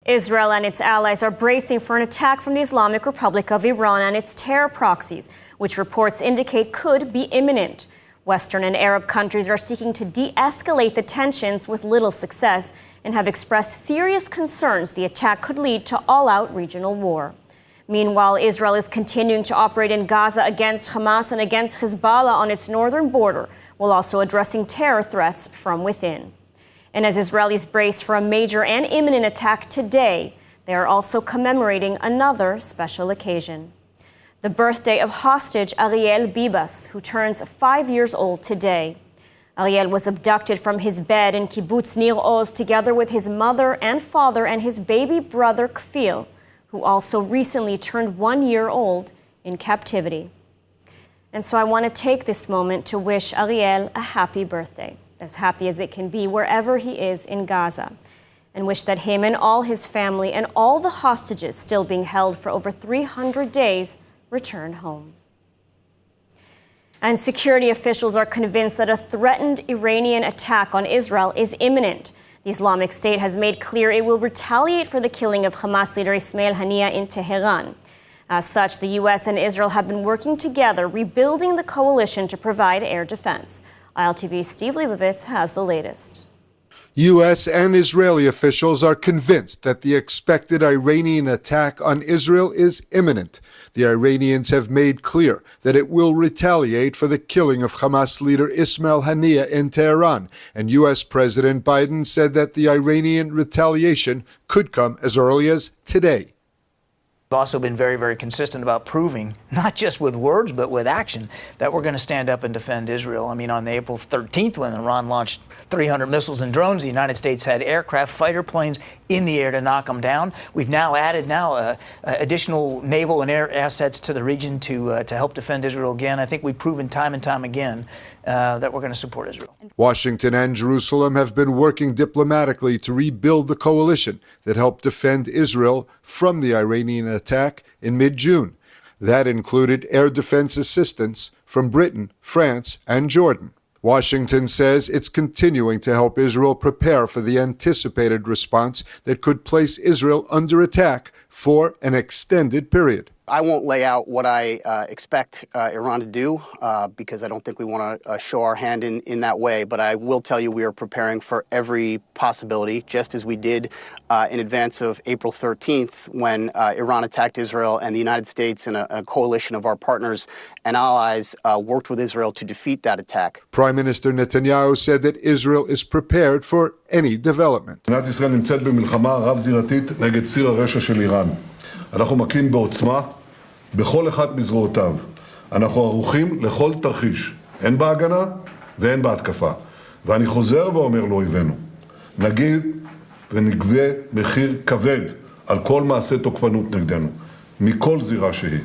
Israel and its allies are bracing for an attack from the Islamic Republic of Iran and its terror proxies, which reports indicate could be imminent. Western and Arab countries are seeking to de-escalate the tensions with little success and have expressed serious concerns the attack could lead to all-out regional war. Meanwhile, Israel is continuing to operate in Gaza against Hamas and against Hezbollah on its northern border, while also addressing terror threats from within. And as Israelis brace for a major and imminent attack today, they are also commemorating another special occasion: the birthday of hostage Ariel Bibas, who turns 5 years old today. Ariel was abducted from his bed in Kibbutz Nir Oz together with his mother and father and his baby brother Kfir, who also recently turned 1 year old in captivity. And so I want to take this moment to wish Ariel a happy birthday, as happy as it can be wherever he is in Gaza, and wish that him and all his family and all the hostages still being held for over 300 days return home. And security officials are convinced that a threatened Iranian attack on Israel is imminent. The Islamic State has made clear it will retaliate for the killing of Hamas leader Ismail Haniyeh in Tehran. As such, the U.S. and Israel have been working together, rebuilding the coalition to provide air defense. ILTV's Steve Leibovitz has the latest. U.S. and Israeli officials are convinced that the expected Iranian attack on Israel is imminent. The Iranians have made clear that it will retaliate for the killing of Hamas leader Ismail Haniyeh in Tehran, and U.S. President Biden said that the Iranian retaliation could come as early as today. We've also been very, very consistent about proving, not just with words, but with action, that we're going to stand up and defend Israel. I mean, on April 13th, when Iran launched 300 missiles and drones, the United States had aircraft, fighter planes in the air to knock them down. We've now added additional naval and air assets to the region to help defend Israel again. I think we've proven time and time again that we're going to support Israel. Washington and Jerusalem have been working diplomatically to rebuild the coalition that helped defend Israel from the Iranian attack in mid-June. That included air defense assistance from Britain, France, and Jordan. Washington says it's continuing to help Israel prepare for the anticipated response that could place Israel under attack for an extended period. I won't lay out what I expect Iran to do because I don't think we want to show our hand in that way. But I will tell you we are preparing for every possibility, just as we did in advance of April 13th when Iran attacked Israel, and the United States and a coalition of our partners and allies worked with Israel to defeat that attack. Prime Minister Netanyahu said that Israel is prepared for any development. מדינת ישראל נמצאת במלחמה רב-זירתית נגד ציר הרשע של איראן. אנחנו מכים בעוצמה בכל אחד מזרועותיו. אנחנו ערוכים לכל תרחיש, הן בהגנה והן בהתקפה. ואני חוזר ואומר לאויבינו, נגיד ונגבה מחיר כבד על כל מעשה תוקפנות נגדנו, מכל זירה שהיא.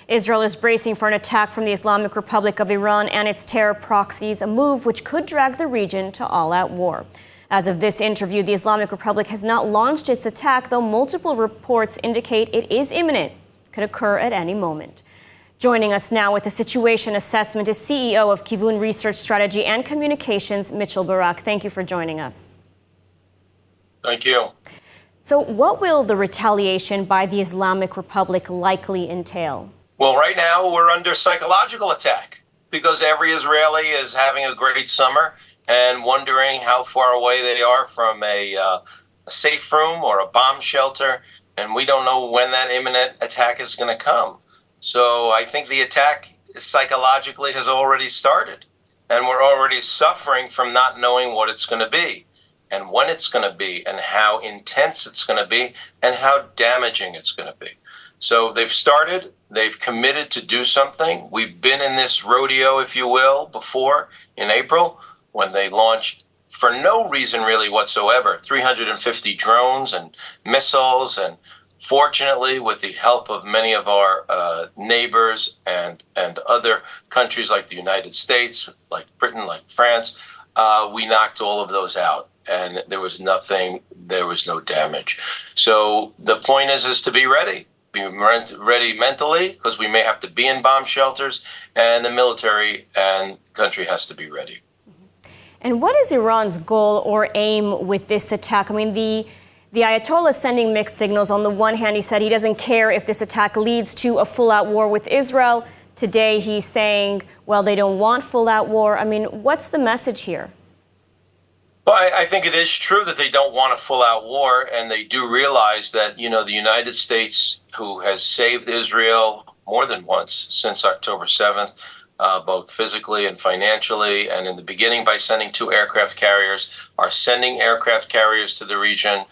Israel is bracing for an attack from the Islamic Republic of Iran and its terror proxies, a move which could drag the region to all-out war. As of this interview, the Islamic Republic has not launched its attack, though multiple reports indicate it is imminent, could occur at any moment. Joining us now with a situation assessment is CEO of Kivun Research Strategy and Communications, Mitchell Barak. Thank you for joining us. Thank you. So what will the retaliation by the Islamic Republic likely entail? Well, right now we're under psychological attack because every Israeli is having a great summer and wondering how far away they are from a safe room or a bomb shelter, and we don't know when that imminent attack is going to come. So I think the attack psychologically has already started, and we're already suffering from not knowing what it's going to be and when it's going to be and how intense it's going to be and how damaging it's going to be. So they've started, they've committed to do something. We've been in this rodeo, if you will, before in April when they launched, for no reason really whatsoever, 350 drones and missiles. And fortunately, with the help of many of our neighbors and other countries like the United States, like Britain, like France, we knocked all of those out. And there was nothing, there was no damage. So the point is to be ready. Be ready mentally, because we may have to be in bomb shelters, and the military and country has to be ready. And what is Iran's goal or aim with this attack? I mean, the The Ayatollah is sending mixed signals. On the one hand, he said he doesn't care if this attack leads to a full-out war with Israel. Today, he's saying, well, they don't want full-out war. I mean, what's the message here? Well, I think it is true that they don't want a full-out war, and they do realize that, you know, the United States, who has saved Israel more than once since October 7th, both physically and financially, and in the beginning by sending 2 aircraft carriers, are sending aircraft carriers to the region.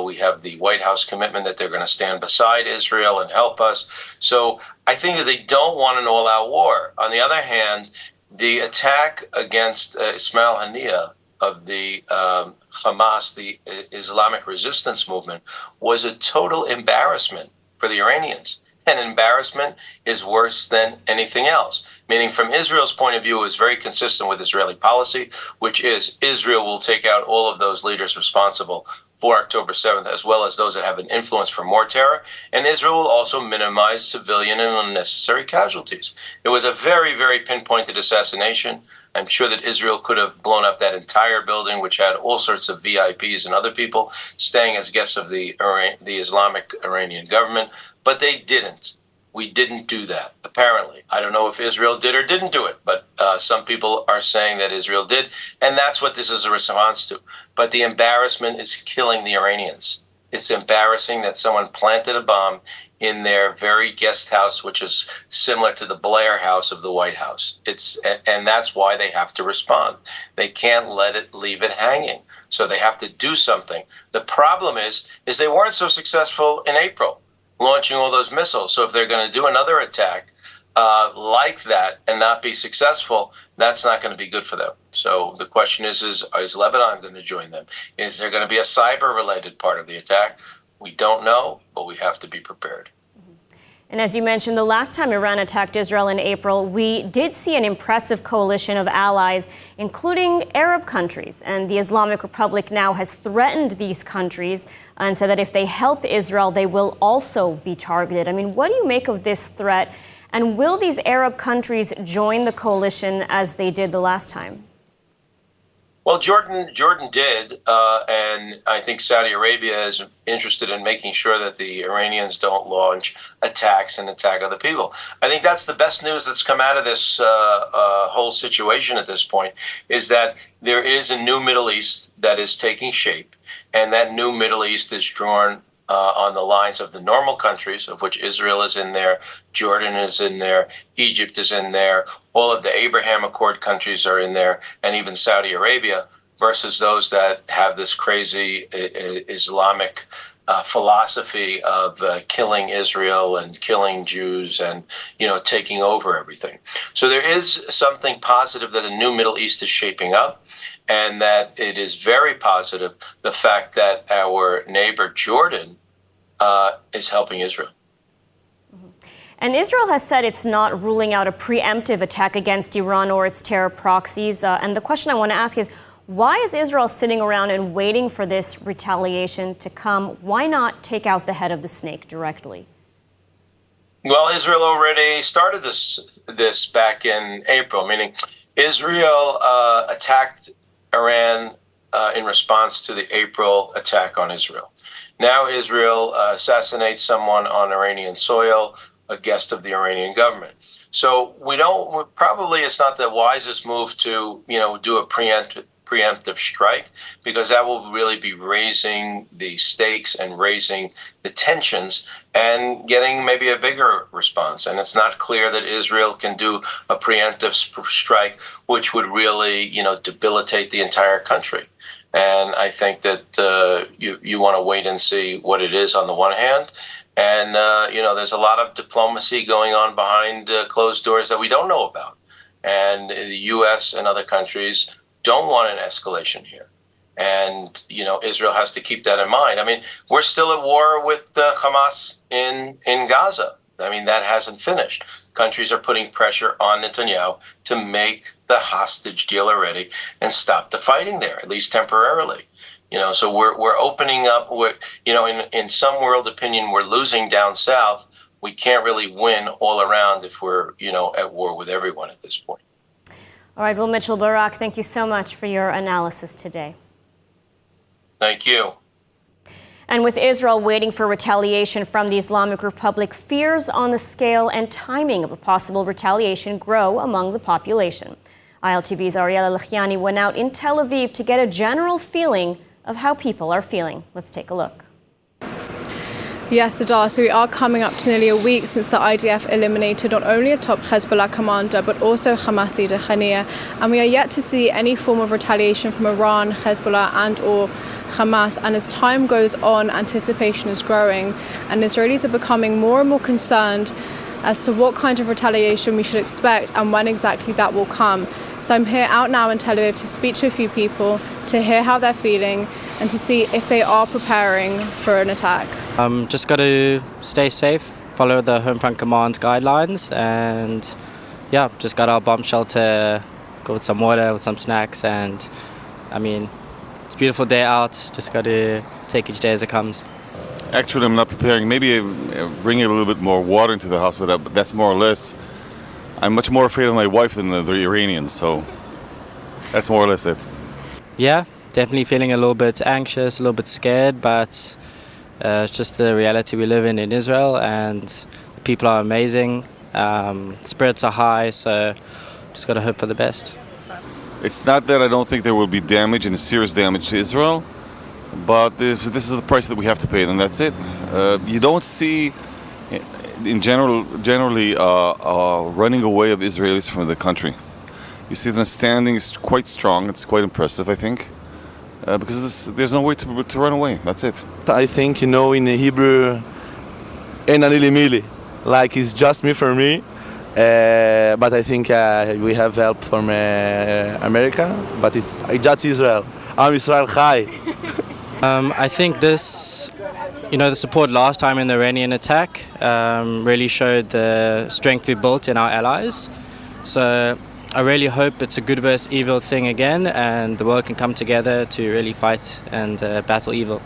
We have the White House commitment that they're going to stand beside Israel and help us. So I think that they don't want an all-out war. On the other hand, the attack against Ismail Haniyeh of the Hamas, the Islamic resistance movement, was a total embarrassment for the Iranians. And embarrassment is worse than anything else. Meaning, from Israel's point of view, it was very consistent with Israeli policy, which is Israel will take out all of those leaders responsible for October 7th, as well as those that have been influenced for more terror. And Israel will also minimize civilian and unnecessary casualties. It was a very, very pinpointed assassination. I'm sure that Israel could have blown up that entire building, which had all sorts of VIPs and other people staying as guests of the Islamic Iranian government, but they didn't. We didn't do that, apparently. I don't know if Israel did or didn't do it, but some people are saying that Israel did, and that's what this is a response to. But the embarrassment is killing the Iranians. It's embarrassing that someone planted a bomb in their very guest house, which is similar to the Blair House of the White House. And that's why they have to respond. They can't leave it hanging. So they have to do something. The problem is they weren't so successful in April, launching all those missiles. So if they're going to do another attack like that and not be successful, that's not going to be good for them. So the question is Lebanon going to join them? Is there going to be a cyber-related part of the attack? We don't know, but we have to be prepared. And as you mentioned, the last time Iran attacked Israel in April, we did see an impressive coalition of allies, including Arab countries. And the Islamic Republic now has threatened these countries and said that if they help Israel, they will also be targeted. I mean, what do you make of this threat? And will these Arab countries join the coalition as they did the last time? Well, Jordan did, and I think Saudi Arabia is interested in making sure that the Iranians don't launch attacks and attack other people. I think that's the best news that's come out of this whole situation at this point, is that there is a new Middle East that is taking shape, and that new Middle East is drawn on the lines of the normal countries, of which Israel is in there, Jordan is in there, Egypt is in there, all of the Abraham Accord countries are in there, and even Saudi Arabia, versus those that have this crazy Islamic philosophy of killing Israel and killing Jews and, you know, taking over everything. So there is something positive that the new Middle East is shaping up, and that it is very positive the fact that our neighbor Jordan is helping Israel. And Israel has said it's not ruling out a preemptive attack against Iran or its terror proxies. And the question I want to ask is, why is Israel sitting around and waiting for this retaliation to come? Why not take out the head of the snake directly? Well, Israel already started this back in April, meaning Israel attacked Iran in response to the April attack on Israel. Now Israel assassinates someone on Iranian soil, a guest of the Iranian government. So probably it's not the wisest move to, you know, do a preemptive strike, because that will really be raising the stakes and raising the tensions and getting maybe a bigger response. And it's not clear that Israel can do a preemptive strike, which would really, you know, debilitate the entire country. And I think that you want to wait and see what it is on the one hand. And, you know, there's a lot of diplomacy going on behind closed doors that we don't know about. And the U.S. and other countries don't want an escalation here. And, you know, Israel has to keep that in mind. I mean, we're still at war with Hamas in Gaza. I mean, that hasn't finished. Countries are putting pressure on Netanyahu to make the hostage deal already and stop the fighting there, at least temporarily. You know, so we're opening up. You know, in some world opinion, we're losing down south. We can't really win all around if we're, you know, at war with everyone at this point. All right, Will Mitchell-Barak, thank you so much for your analysis today. Thank you. And with Israel waiting for retaliation from the Islamic Republic, fears on the scale and timing of a possible retaliation grow among the population. ILTV's Ariella Lachiani went out in Tel Aviv to get a general feeling of how people are feeling. Let's take a look. Yes, Adar, so we are coming up to nearly a week since the IDF eliminated not only a top Hezbollah commander but also Hamas leader Haniyeh, and we are yet to see any form of retaliation from Iran, Hezbollah and or Hamas. And as time goes on, anticipation is growing and Israelis are becoming more and more concerned as to what kind of retaliation we should expect and when exactly that will come. So I'm here out now in Tel Aviv to speak to a few people, to hear how they're feeling and to see if they are preparing for an attack. Just got to stay safe, follow the Homefront Command's guidelines, and yeah, just got our bomb shelter, go with some water, with some snacks, and I mean, it's a beautiful day out, just got to take each day as it comes. Actually, I'm not preparing. Maybe bringing a little bit more water into the house, but that's more or less. I'm much more afraid of my wife than the Iranians, so that's more or less it. Yeah, definitely feeling a little bit anxious, a little bit scared, but it's just the reality we live in Israel, and the people are amazing, spirits are high, so just got to hope for the best. It's not that I don't think there will be damage and serious damage to Israel, but this is the price that we have to pay, and that's it. You don't see, in generally, running away of Israelis from the country. You see them standing quite strong. It's quite impressive, I think, because there's no way to run away. That's it. I think, in Hebrew, "En ani li mili," like it's just me for me. But I think we have help from America. But it's just Israel. Am Israel Chai. I think this, the support last time in the Iranian attack really showed the strength we built in our allies. So I really hope it's a good versus evil thing again, and the world can come together to really fight and battle evil.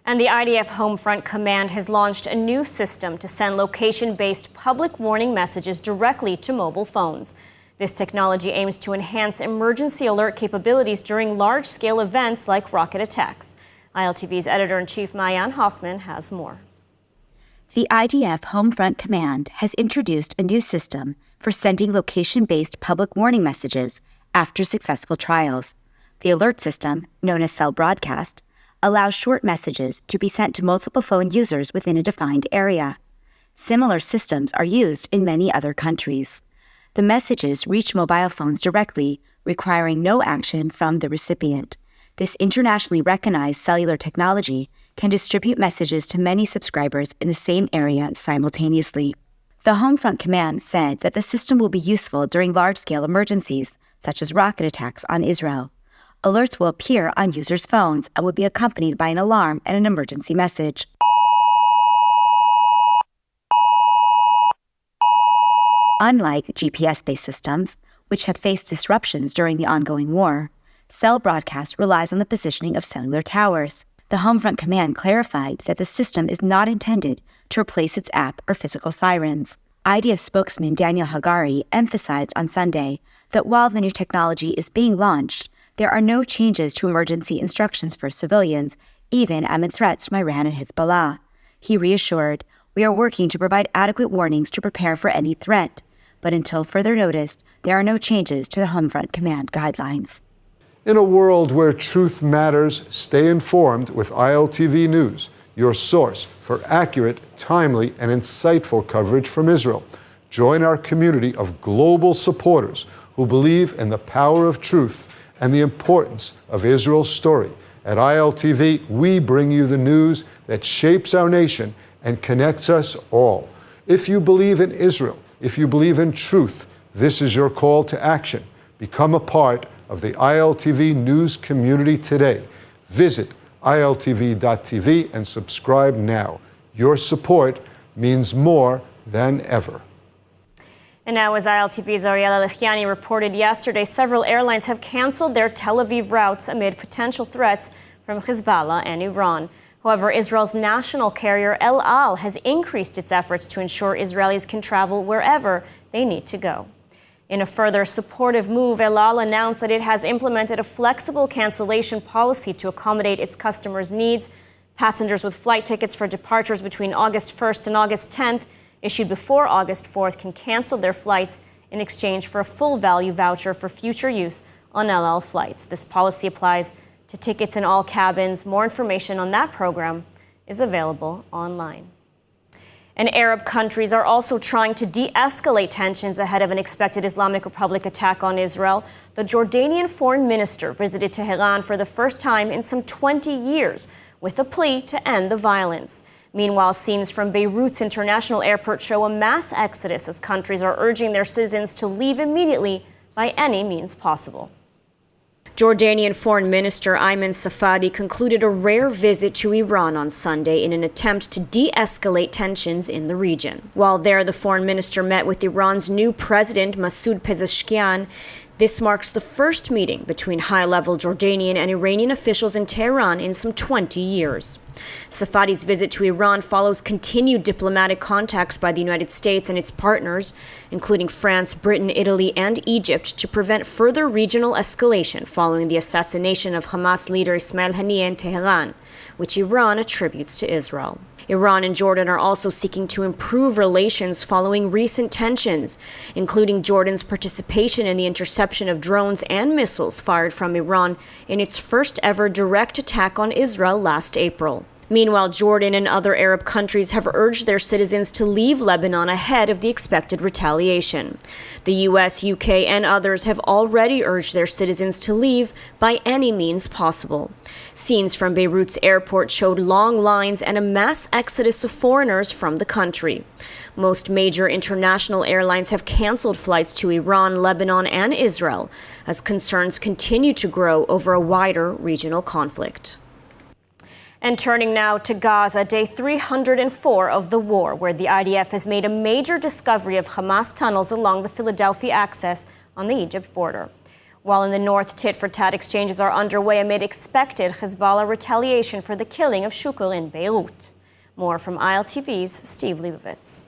And the IDF Homefront Command has launched a new system to send location-based public warning messages directly to mobile phones. This technology aims to enhance emergency alert capabilities during large-scale events like rocket attacks. ILTV's editor-in-chief Maayan Hoffman has more. The IDF Homefront Command has introduced a new system for sending location-based public warning messages after successful trials. The alert system, known as Cell Broadcast, allows short messages to be sent to multiple phone users within a defined area. Similar systems are used in many other countries. The messages reach mobile phones directly, requiring no action from the recipient. This internationally recognized cellular technology can distribute messages to many subscribers in the same area simultaneously. The Homefront Command said that the system will be useful during large-scale emergencies, such as rocket attacks on Israel. Alerts will appear on users' phones and will be accompanied by an alarm and an emergency message. Unlike GPS-based systems, which have faced disruptions during the ongoing war, Cell Broadcast relies on the positioning of cellular towers. The Homefront Command clarified that the system is not intended to replace its app or physical sirens. IDF spokesman Daniel Hagari emphasized on Sunday that while the new technology is being launched, there are no changes to emergency instructions for civilians, even amid threats from Iran and Hezbollah. He reassured, "We are working to provide adequate warnings to prepare for any threat, but until further notice, there are no changes to the Homefront Command guidelines." In a world where truth matters, stay informed with ILTV News, your source for accurate, timely, and insightful coverage from Israel. Join our community of global supporters who believe in the power of truth and the importance of Israel's story. At ILTV, we bring you the news that shapes our nation and connects us all. If you believe in Israel, if you believe in truth, this is your call to action. Become a part of the ILTV News community today. Visit ILTV.tv and subscribe now. Your support means more than ever. And now, as ILTV's Ariella Lachiani reported yesterday, several airlines have canceled their Tel Aviv routes amid potential threats from Hezbollah and Iran. However, Israel's national carrier El Al has increased its efforts to ensure Israelis can travel wherever they need to go. In a further supportive move, El Al announced that it has implemented a flexible cancellation policy to accommodate its customers' needs. Passengers with flight tickets for departures between August 1st and August 10th issued before August 4th can cancel their flights in exchange for a full value voucher for future use on El Al flights. This policy applies to tickets in all cabins. More information on that program is available online. And Arab countries are also trying to de-escalate tensions ahead of an expected Islamic Republic attack on Israel. The Jordanian foreign minister visited Tehran for the first time in some 20 years with a plea to end the violence. Meanwhile, scenes from Beirut's international airport show a mass exodus as countries are urging their citizens to leave immediately by any means possible. Jordanian Foreign Minister Ayman Safadi concluded a rare visit to Iran on Sunday in an attempt to de-escalate tensions in the region. While there, the foreign minister met with Iran's new president, Masoud Pezeshkian. This marks the first meeting between high-level Jordanian and Iranian officials in Tehran in some 20 years. Safadi's visit to Iran follows continued diplomatic contacts by the United States and its partners, including France, Britain, Italy, and Egypt, to prevent further regional escalation following the assassination of Hamas leader Ismail Haniyeh in Tehran, which Iran attributes to Israel. Iran and Jordan are also seeking to improve relations following recent tensions, including Jordan's participation in the interception of drones and missiles fired from Iran in its first ever direct attack on Israel last April. Meanwhile, Jordan and other Arab countries have urged their citizens to leave Lebanon ahead of the expected retaliation. The US, UK, and others have already urged their citizens to leave by any means possible. Scenes from Beirut's airport showed long lines and a mass exodus of foreigners from the country. Most major international airlines have canceled flights to Iran, Lebanon, and Israel as concerns continue to grow over a wider regional conflict. And turning now to Gaza, day 304 of the war, where the IDF has made a major discovery of Hamas tunnels along the Philadelphia axis on the Egypt border. While in the north, tit-for-tat exchanges are underway amid expected Hezbollah retaliation for the killing of Shukr in Beirut. More from ILTV's Steve Leibovitz.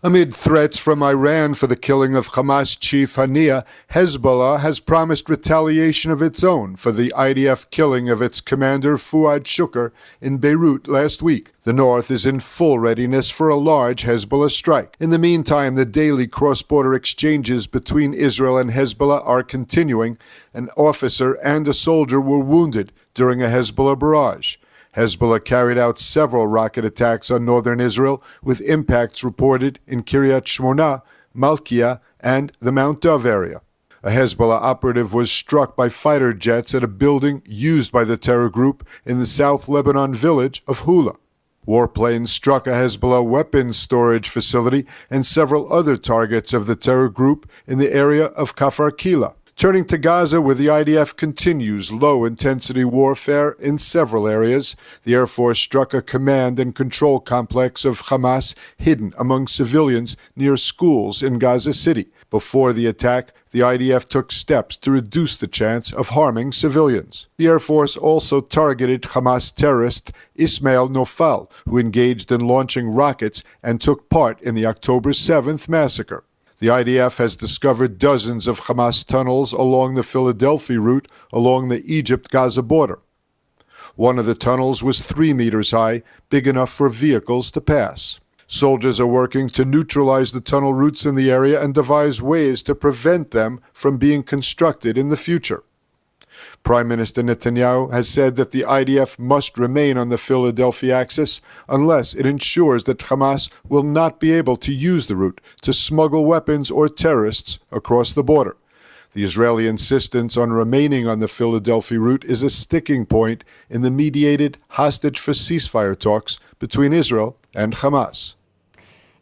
Amid threats from Iran for the killing of Hamas chief Haniyeh, Hezbollah has promised retaliation of its own for the IDF killing of its commander Fuad Shukr in Beirut last week. The north is in full readiness for a large Hezbollah strike. In the meantime, the daily cross-border exchanges between Israel and Hezbollah are continuing. An officer and a soldier were wounded during a Hezbollah barrage. Hezbollah carried out several rocket attacks on northern Israel, with impacts reported in Kiryat Shmona, Malkiah, and the Mount Dov area. A Hezbollah operative was struck by fighter jets at a building used by the terror group in the South Lebanon village of Hula. Warplanes struck a Hezbollah weapons storage facility and several other targets of the terror group in the area of Kafar Kila. Turning to Gaza, where the IDF continues low-intensity warfare in several areas, the Air Force struck a command and control complex of Hamas hidden among civilians near schools in Gaza City. Before the attack, the IDF took steps to reduce the chance of harming civilians. The Air Force also targeted Hamas terrorist Ismail Nofal, who engaged in launching rockets and took part in the October 7th massacre. The IDF has discovered dozens of Hamas tunnels along the Philadelphia route along the Egypt-Gaza border. One of the tunnels was 3 meters high, big enough for vehicles to pass. Soldiers are working to neutralize the tunnel routes in the area and devise ways to prevent them from being constructed in the future. Prime Minister Netanyahu has said that the IDF must remain on the Philadelphia axis unless it ensures that Hamas will not be able to use the route to smuggle weapons or terrorists across the border. The Israeli insistence on remaining on the Philadelphia route is a sticking point in the mediated hostage for ceasefire talks between Israel and Hamas.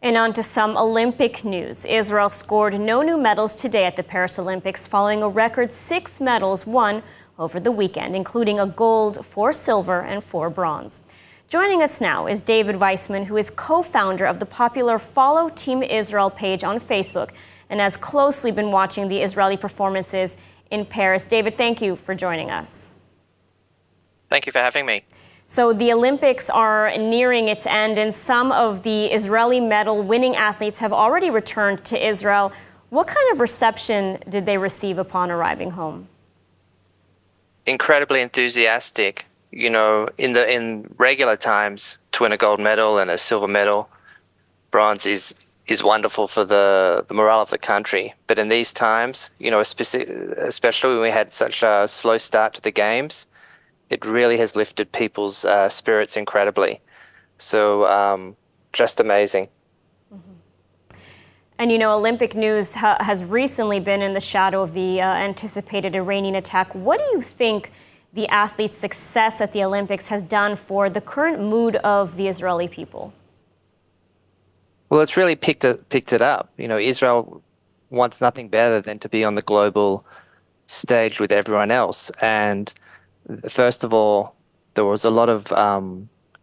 And on to some Olympic news. Israel scored no new medals today at the Paris Olympics following a record 6 medals won over the weekend, including a gold, 4 silver, and 4 bronze. Joining us now is David Weissman, who is co-founder of the popular Follow Team Israel page on Facebook and has closely been watching the Israeli performances in Paris. David, thank you for joining us. Thank you for having me. So the Olympics are nearing its end, and some of the Israeli medal-winning athletes have already returned to Israel. What kind of reception did they receive upon arriving home? Incredibly enthusiastic. You know, in regular times, to win a gold medal and a silver medal, bronze is wonderful for the morale of the country. But in these times, you know, especially when we had such a slow start to the games, it really has lifted people's spirits incredibly. So just amazing. And you know, Olympic news has recently been in the shadow of the anticipated Iranian attack. What do you think the athletes' success at the Olympics has done for the current mood of the Israeli people? Well, it's really picked it up. You know, Israel wants nothing better than to be on the global stage with everyone else. And first of all, there was a lot of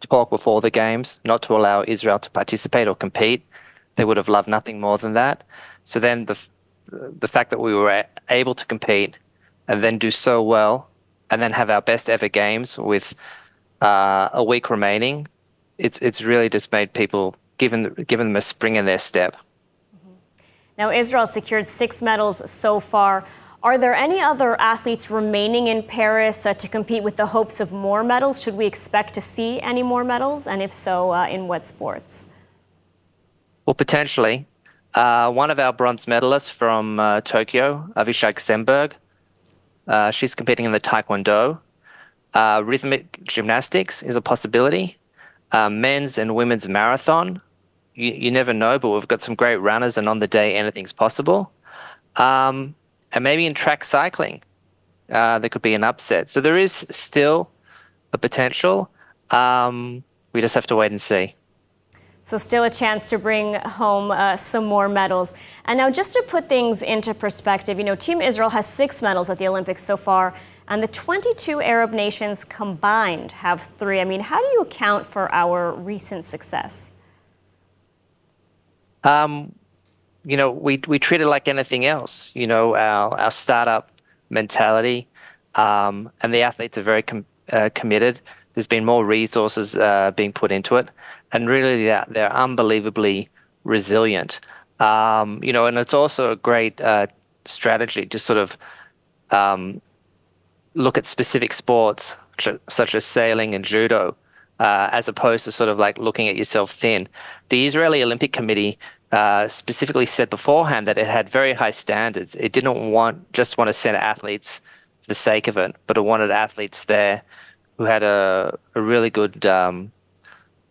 talk before the games not to allow Israel to participate or compete. They would have loved nothing more than that. So then the fact that we were able to compete and then do so well and then have our best ever games with a week remaining, it's really just made people, given them a spring in their step. Now, Israel secured 6 medals so far. Are there any other athletes remaining in Paris to compete with the hopes of more medals? Should we expect to see any more medals? And if so, in what sports? Well, potentially. One of our bronze medalists from Tokyo, Avishag Semberg, she's competing in the Taekwondo. Rhythmic gymnastics is a possibility. Men's and women's marathon. You never know, but we've got some great runners, and on the day, anything's possible. And maybe in track cycling, there could be an upset. So there is still a potential. We just have to wait and see. So still a chance to bring home some more medals. And now just to put things into perspective, you know, Team Israel has 6 medals at the Olympics so far, and the 22 Arab nations combined have 3. I mean, how do you account for our recent success? You know, we treat it like anything else. You know, our startup mentality, and the athletes are very committed. There's been more resources being put into it, and really they're unbelievably resilient. You know, and it's also a great strategy to sort of look at specific sports such as sailing and judo, as opposed to sort of like looking at yourself thin. The Israeli Olympic Committee specifically said beforehand that it had very high standards. It didn't just want to send athletes for the sake of it, but it wanted athletes there who had a really good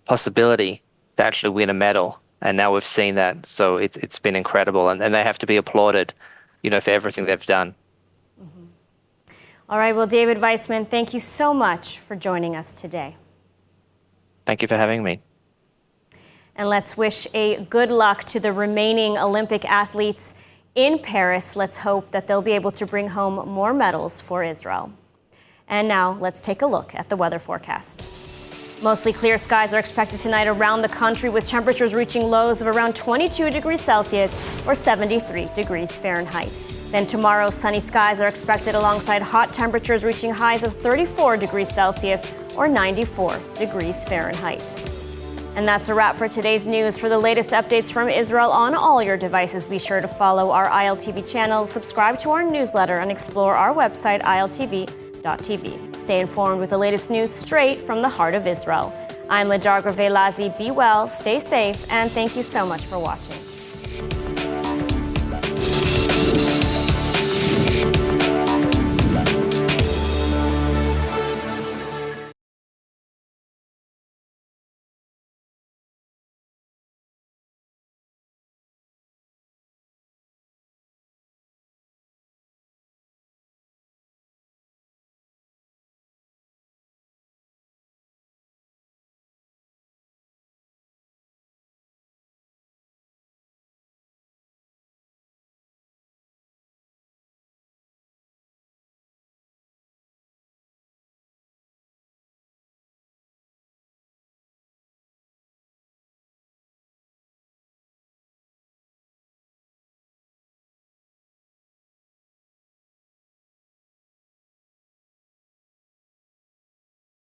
possibility to actually win a medal. And now we've seen that. So it's been incredible. And they have to be applauded, you know, for everything they've done. All right. Well, David Weissman, thank you so much for joining us today. Thank you for having me. And let's wish a good luck to the remaining Olympic athletes in Paris. Let's hope that they'll be able to bring home more medals for Israel. And now let's take a look at the weather forecast. Mostly clear skies are expected tonight around the country, with temperatures reaching lows of around 22 degrees Celsius or 73 degrees Fahrenheit. Then tomorrow, sunny skies are expected alongside hot temperatures reaching highs of 34 degrees Celsius or 94 degrees Fahrenheit. And that's a wrap for today's news. For the latest updates from Israel on all your devices, be sure to follow our ILTV channels, subscribe to our newsletter, and explore our website, iltv.tv. Stay informed with the latest news straight from the heart of Israel. I'm Ladar Gravelazi. Be well, stay safe, and thank you so much for watching.